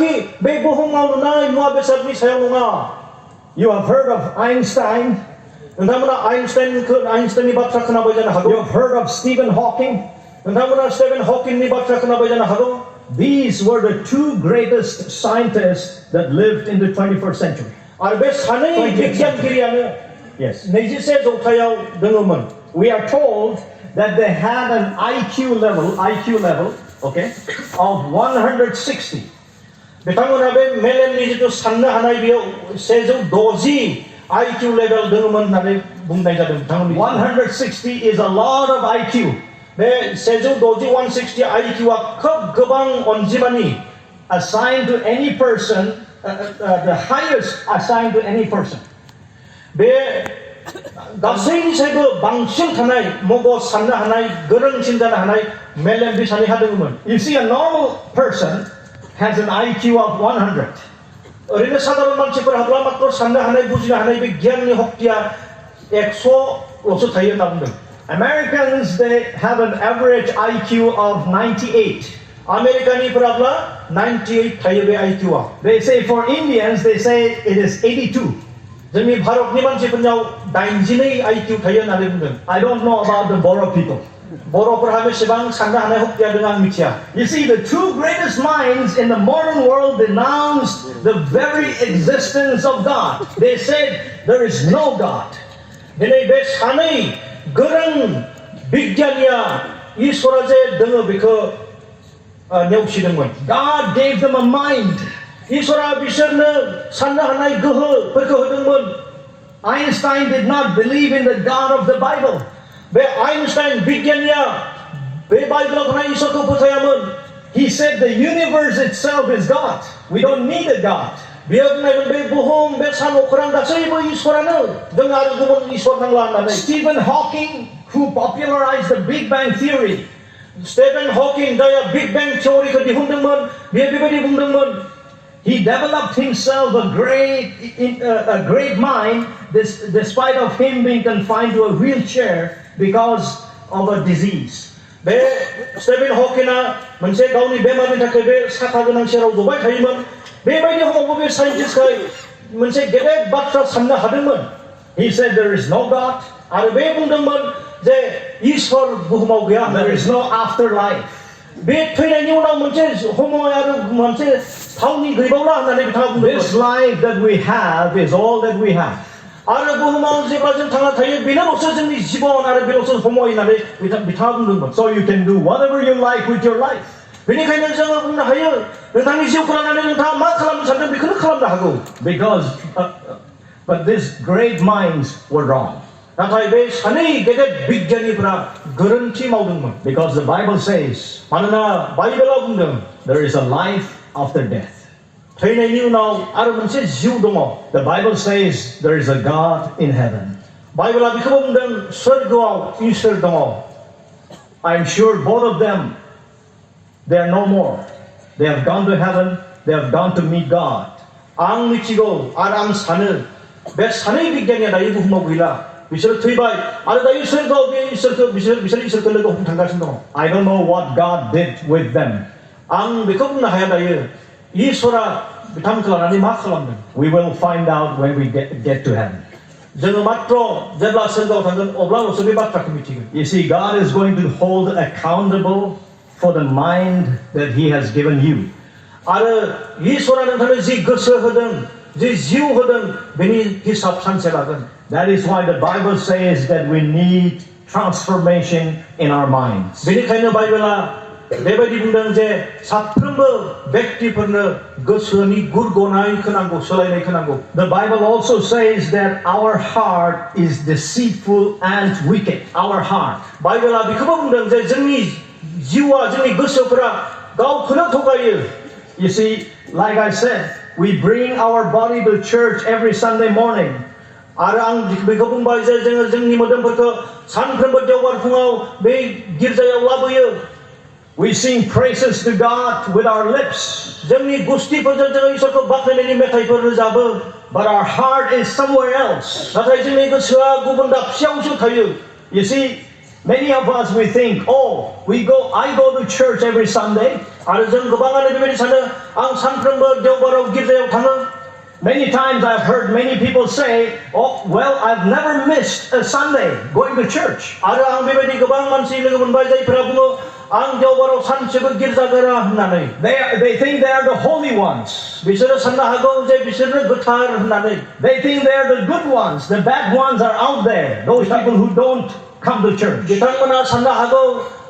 खाखि बे बुहुमाव नुनाय मुवा बेसादनि सायाव नङा. You have heard of Einstein. नोंथांमोना आइनस्टाइननि बाथ्रा खोनाबाय जानो हागौ. You have heard of Stephen Hawking. नोंथांमोना स्टिफेन हकिंनि बाथ्रा खोनाबाय जानो हागौ. These were the two greatest scientists that lived in the 21st century. आरो बे सानै बिगियानगिरियानो Yes. 21 जौथायाव दङमोन. We are told that they had an IQ level, okay, of 160. बिथांमोना बे मेलेमनि जिथु साननो हानाय बेयाव 160 IQ लेभेल दङमोन होननानै बुंनाय जादों बिथांमोननि. 160 is a lot of IQ. Bay 160 IQ आ खोब गोबां अनजिमानि. Assigned to any person, the highest assigned to any person. बे गासैनिसायबो बांसिन थानाय मगज साननो हानाय गोरोंसिन जानो हानाय मेलेम बे सानैहा दङमोन. You see, a normal person has an IQ of 100. ओरैनो साधारन मानसिफोरहाब्ला मात्र साननो हानाय बुजिनो हानाय बे गियाननि शक्तिया 100ल'सो थायो होनना बुंदों. Americans, they have an average IQ of 98. आमेरिकानिफोराब्ला 98 थायो बे IQ uh. They say for Indians, they say it is 82. जोंनि भारतनि मानसिफोरनाव 92 IQ थायो होननानै बुंदों. I don't know about the Boro people. बर'फोरहा बेसेबां साननो हानाय शक्तिया दङ आं मिथिया. You see, the two greatest minds in the modern world denounced the very existence of God. They said there is no God. दिनै बे सानै गोरों बिगियानिया ईश्वरा जे दङ बेखौ नेवसिदोंमोन. God gave them a mind. ईश्वरा बिसोरनो साननो हानाय गोहोफोरखौ होदोंमोन. Einstein did not believe in the God of the Bible. बे आइनस्टाइन बिगियानिया बे बाइबेलाव थानाय ईश्वरखौ फोथायामोन. He said the universe itself is God. We don't need a God. बियो बुंनायमोन बे बुहुम बे सान अख्रां गासैबो ईश्वरानो जों आरो गुबुन ईश्वर नांला होननानै. Stephen Hawking, who popularized the Big Bang Theory, Stephen Hawking जाय बिग बें थियरिखौ दिहुनदोंमोन बियो बेबायदि बुंदोंमोन. he developed himself a great mind despite of him being confined to a wheelchair because of a disease. बे स्टेफेन हकिंआ मोनसे गावनि बेमारनि थाखाय बे साखा गोनां सेराव जबाय थायोमोन. बेबायदि समावबो बे साइन्टिस्टखौ मोनसे गेदेर बाथ्रा साननो हादोंमोन. He said there is no God. आरो बे बुंदोंमोन जे ईश्वर बुहुमाव गैया. There is no afterlife. बे थैनायनि उनाव मोनसे समय आरो मोनसे थावनि गैबावला होननानै बिथाङा बुंदोंमोन. This life that we have is all that we have. आरो बुहुमाव जेब्ला जों थांना थायो बेनोल'सो जोंनि जिबन आरो बेल'सो समय होननानै बिथाङा बुंदोंमोन. So you can do whatever you like with your life. बेनिखायनो जोङो बुंनो हायो नोंथांनि जिउखौ लानानै नोंथाङा मा खालामनो सानदों बेखौनो खालामनो हागौ. Because but these great minds were wrong. नाथाय बे सानै गेदेर बिगियानिफोरा गोरोन्थि मावदोंमोन. Because the Bible says मानोना बाइबेलाव बुंदों there is a life after death. थैनायनि उनाव आरो मोनसे जिउ दङ. The Bible says there is a God in heaven. बाइबेला बेखौबो बुंदों सोरगोआव ईश्वर दङ. I am sure both of them, they are no more. They have gone to heaven. They have gone to meet God. आं मिथिगौ आरो आं सानो बे सानै बिगियानिया दायो बुहुमाव गैला. बिसोर थैबाय आरो दायो सोरगोआव बे ईश्वरखौ बिसोर ईश्वरखौ लोगो हमनो थांगासिनो दङ. I don't know what God did with them. आं बेखौ बुंनो हाया दायो ईश्वरा बिथांमोनखौ लानानै मा खालामदों. We will find out when we get to heaven. जोङो मात्र जेब्ला सोरगोआव थांगोन अब्लाल'सो बे बाथ्राखौ मिथिगोन. You see, God is going to hold accountable for the mind that He has given you. आरो ईश्वरा नोंथांनो जि गोसो होदों जि जिउ होदों बेनि हिसाब सानसे लागोन. That is why the Bible says that we need transformation in our minds. बेनिखायनो बाइबेला बेबायदि बुंदों जे साफ्रोमबो व्यक्तिफोरनो गोसोनि गुरग'नायखौ नांगौ सोलायनायखौ नांगौ. The Bible also says that our heart is deceitful and wicked. Our heart. बाइबेला बेखौबो बुंदों जे जोंनि जिउआ जोंनि गोसोफोरा गावखौनो थगायो. You see, like I said, we bring our body to church every Sunday morning. आरो आं बेखौ बुंबाय जे जोङो जोंनि मोदोमफोरखौ सानफ्रोमबो देवबार फुङाव बे गिर्जायाव लाबोयो. We sing praises to God with our lips. जोंनि गुस्थिफोरजों जोङो ईश्वरखौ बाख्नायनायनि मेथाइफोर रोजाबो. But our heart is somewhere else. नाथाय जोंनि गोसोआ गुबुन दाबसेयावसो थायो. You see, many of us we think, I go to church every Sunday. आरो जों गोबाङानो बेबायदि सानो आं सानफ्रोमबो देवबाराव गिर्जायाव थाङो Many times I've heard many people say, oh, well, I've never missed a Sunday going to church. आरो आं बेबायदि गोबां मानसि लोगो मोनबाय जायफोरा बुङो आं देवबाराव सानसेबो गिर्जा गारा होननानै They think they are the holy ones. बिसोरो साननो हागौ जे बिसोरनो गोथार होननानै They think they are the good ones. The bad ones are out there. Those people who don't come to church. बिथांमोना साननो हागौ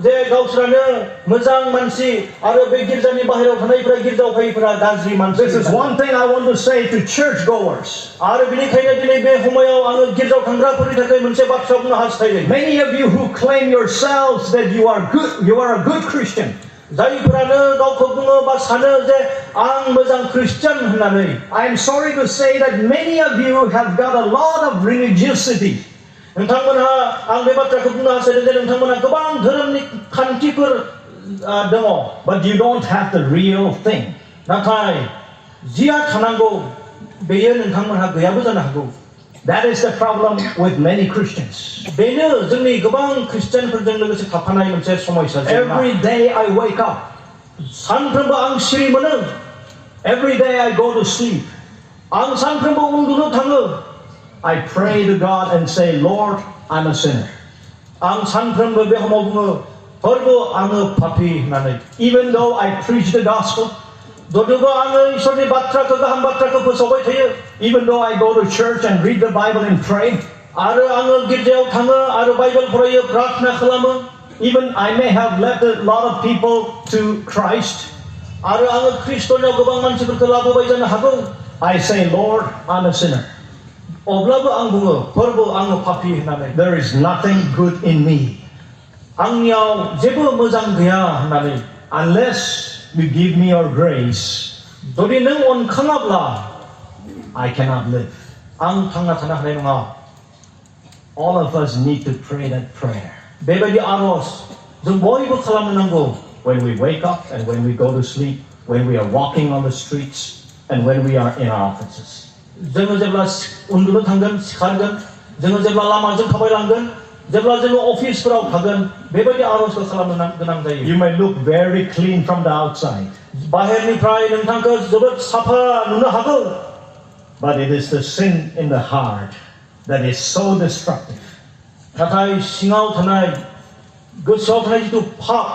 जे गावसोरानो मोजां मानसि आरो बे गिर्जानि बाहेरायाव थानायफोरा गिर्जायाव फैयैफोरा गाज्रि मानसि This is one thing I want to say to churchgoers. आरो बिनिखायनो दिनै बे समायाव आङो गिर्जायाव थांग्राफोरनि थाखाय मोनसे बाथ्रा बुंनो हास्थायदों Many of you who claim yourselves that you are good, you are a good Christian. जायफोरानो गावखौ बुङो बा सानो जे आं मोजां ख्रिस्टियान होननानै I am sorry to say that many of you have got a lot of religiosity. नोंथांमोनहा आं बे बाथ्राखौ बुंनो हास्थायदों जे नोंथांमोनहा गोबां धोरोमनि खान्थिफोर दङ But you don't have the real thing. नाथाय जिया थानांगौ बेयो नोंथांमोनहा गैयाबो जानो हागौ That is the problem with many Christians. बेनो जोंनि गोबां ख्रिस्टियानफोरजों लोगोसे थाफानाय मोनसे समस्या जेंना Every day I wake up. सानफ्रोमबो आं सिरि mono Every day I go to sleep. आं सानफ्रोमबो उन्दुनो थाङो I pray to God and say, Lord, I'm a sinner. आं सानफ्रोमबो बे समाव बुङो प्रभु आङो पापी होननानै Even though I preach the gospel, जदिबो आङो इसोरनि बाथ्राखौ गाहाम बाथ्राखौ फोसावबाय थायो even though I go to church and read the Bible and pray, आरो आङो गिर्जायाव थाङो आरो बाइबेल फरायो प्रार्थना खालामो even I may have led a lot of people to Christ, आरो आङो ख्रिस्टनियाव गोबां मानसिफोरखौ लाबोबाय जानो हागौ I say, Lord, I'm a sinner. अब्लाबो आं बुङो प्रभु आङो पापी होननानै There is nothing good in me. आंनियाव जेबो मोजां गैया होननानै Unless you give me your grace, जुदि नों अनखाङाब्ला I cannot live. आं थांना थानो हानाय नङा All of us need to pray that prayer. बेबायदि आरज जों बयबो खालामनो नांगौ When we wake up and when we go to sleep, when we are walking on the streets, and when we are in our offices. जोङो जेब्ला उन्दुनो थांगोन सिखारगोन जोङो जेब्ला लामाजों थाबायलांगोन जेब्ला जोङो अफिसफोराव थागोन बेबायदि आरजखौ खालामनो गोनां जायो You may look very clean from the outside, बाहेरनिफ्राय नोंथांखौ जोबोद साफा नुनो हागौ but it is the sin in the heart that is so destructive. नाथाय सिङाव थानाय गोसोआव थानाय जिथु पाप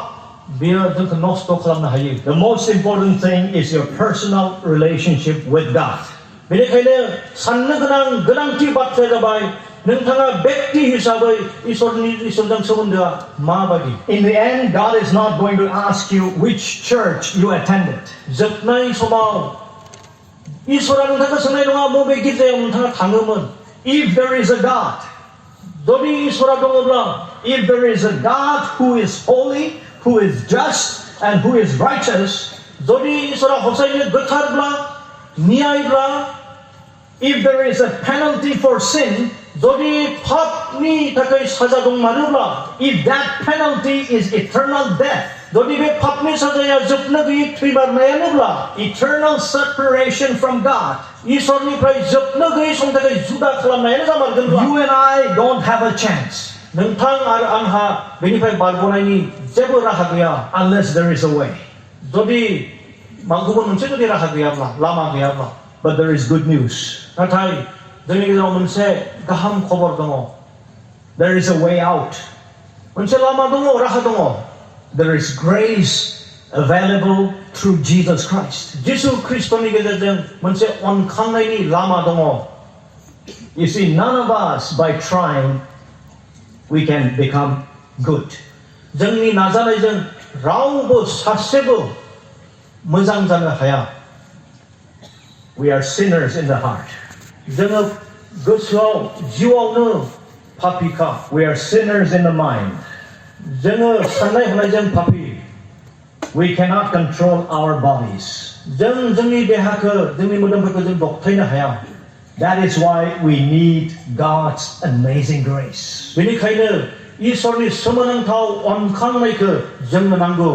बेयो जोंखौ नस्त खालामनो हायो The most important thing is your personal relationship with God. बेनिखायनो साननो गोनांथि बाथ्राया जाबाय नोंथाङा व्यक्ति हिसाबै इसोरजों सोमोन्दोआ माबायदि In the end, God is not going to ask you which church you attended. जोबनाय समाव इसोरा नोंथांखौ सोंनाय नङा बबे गिर्जायाव नोंथाङा थाङोमोन If there is a God, जुदि इसोरा दङब्ला if there is a God who is holy, who is just, and who is righteous, जुदि इसोरा हसायनो गोथारब्ला न्यायब्ला if there is a penalty for sin, जुदि पापनि थाखाय साजा दंमारोब्ला if that penalty is eternal death, जुदि बे पापनि साजाया जोबनो गैयै थैमारनायानोब्ला eternal separation from God, इसोरनिफ्राय जोबनो गैयै समनि थाखाय जुदा खालामनायानो जामारगोनब्ला you and I don't have a chance नोंथां आरो आंहा बेनिफ्राय बारग'नायनि जेबो राहा गैया unless there is a way. जुदि गुबुन मोनसे जुदि राहा गैयाब्ला लामा गैयाब्ला But there is good news. नाथाय जोंनि गेजेराव मोनसे गाहाम खबर दङ There is a way out. मोनसे लामा दङ राहा दङ There is grace available through Jesus Christ. जिसु ख्रिस्टनि गेजेरजों मोनसे अनखांनायनि लामा दङ You see, none of us, by trying, we can become good. जोंनि नाजानायजों रावबो सासेबो मोजां जानो हाया We are sinners in the heart. जोङो गोसोआव जिउआवनो पापीखा We are sinners in the mind. जोङो साननाय हनायजों पापी We cannot control our bodies. जों जोंनि देहाखौ जोंनि मोदोमफोरखौ जों दबथायनो हाया That is why we need God's amazing grace. बेनिखायनो इसोरनि सोमोनांथाव अनखांनायखौ जोंनो नांगौ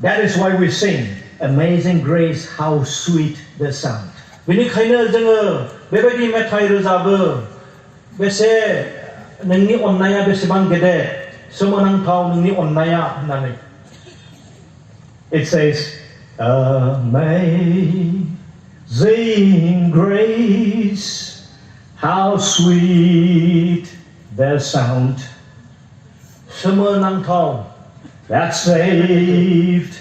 That is why we sing, Amazing Grace, how sweet the sound. बेनिखायनो जोङो बेबायदि मेथाइ रोजाबो बेसे नोंनि अननाया बेसेबां गेदेर सोमोनांथाव नोंनि अननाया होननानै It says, Amazing grace, how sweet the sound सोमोनांथाव that saved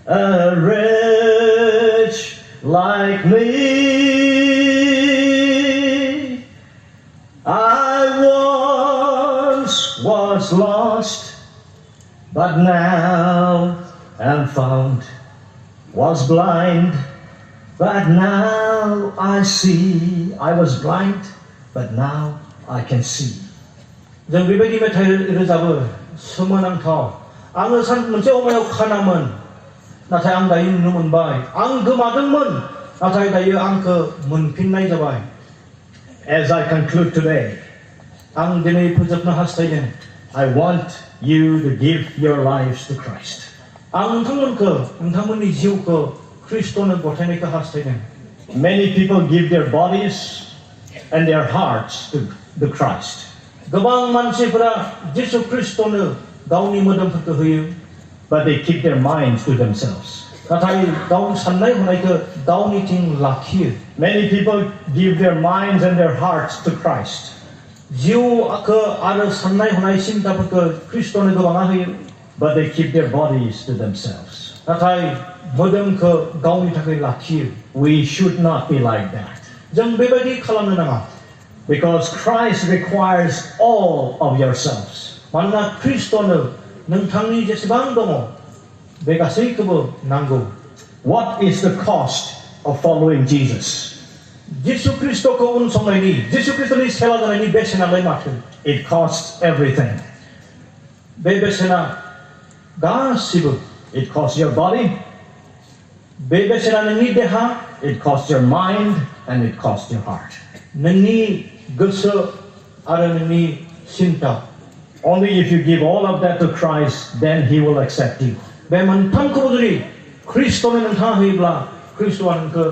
a wretch like me. I once was lost, but now am found. Was blind, but now I see. I was blind, but now I can see. जों बेबायदि मेथाइ रोजाबो सोमोनांथाव आङो मोनसे समायाव खानामोन नाथाय आं दायो नुनो मोनबाय आं गोमादोंमोन नाथाय दायो आंखौ मोनफिननाय जाबाय As I conclude today, आं दिनै फोजोबनो हास्थायदों I want you to give your lives to Christ. आं नोंथांमोननि जिउखौ ख्रिस्टनो गथायनायखौ हास्थायदों Many people give their bodies and their hearts to Christ. गोबां मानसिफोरा जिसु ख्रिस्टनो गावनि मोदोमफोरखौ होयो But they keep their minds to themselves. नाथाय गावनि साननाय हनायखौ गावनिथिं लाखियो Many people give their minds and their hearts to Christ. जिउखौ आरो साननाय हनाय सिन्ताफोरखौ ख्रिस्टनो गोबाङा होयो But they keep their bodies to themselves. नाथाय मोदोमखौ गावनि थाखाय लाखियो We should not be like that. जों बेबायदि खालामनो नाङा Because Christ requires all of yourselves. मानोना ख्रिस्टनो नोंथांनि जेसेबां दङ बे गासैखौबो नांगौ What is the cost of following Jesus? जिसु ख्रिस्टखौ उनसंनायनि जिसु ख्रिस्टनि सेवा जानायनि बेसेनालाय माथो It costs everything. बे बेसेना गासिबो It costs your body, बे बेसेना नोंनि देहा it costs your mind, and it costs your heart. नोंनि गोसो आरो नोंनि सिन्ता Only if you give all of that to Christ, then He will accept you. बे मोनथामखौबो जुदि ख्रिस्टनो नोंथाङा होयोब्ला ख्रिस्टआ नोंखौ